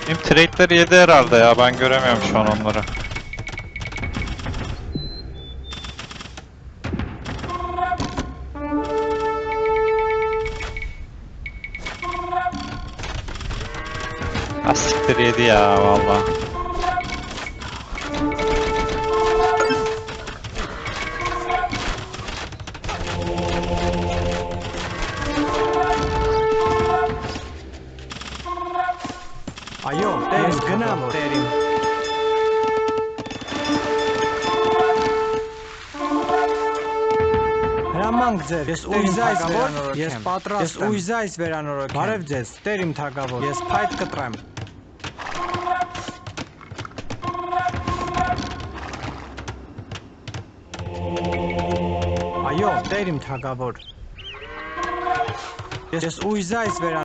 Benim trade'leri yedi herhalde ya, ben göremiyorum şu an onları. Siktir yedi ya valla. Այո, ես գնամ տերին։ Հրամանք ձեր, ես ուժայս վերանորոգեմ, ես պատրաստ եմ, ես ուժայս վերանորոգեմ, բարև ձեզ, տեր իմ թագավոր, ես փայտ կտրեմ։ Այո, տեր իմ թագավոր, ես ուժայս վերանորոգեմ։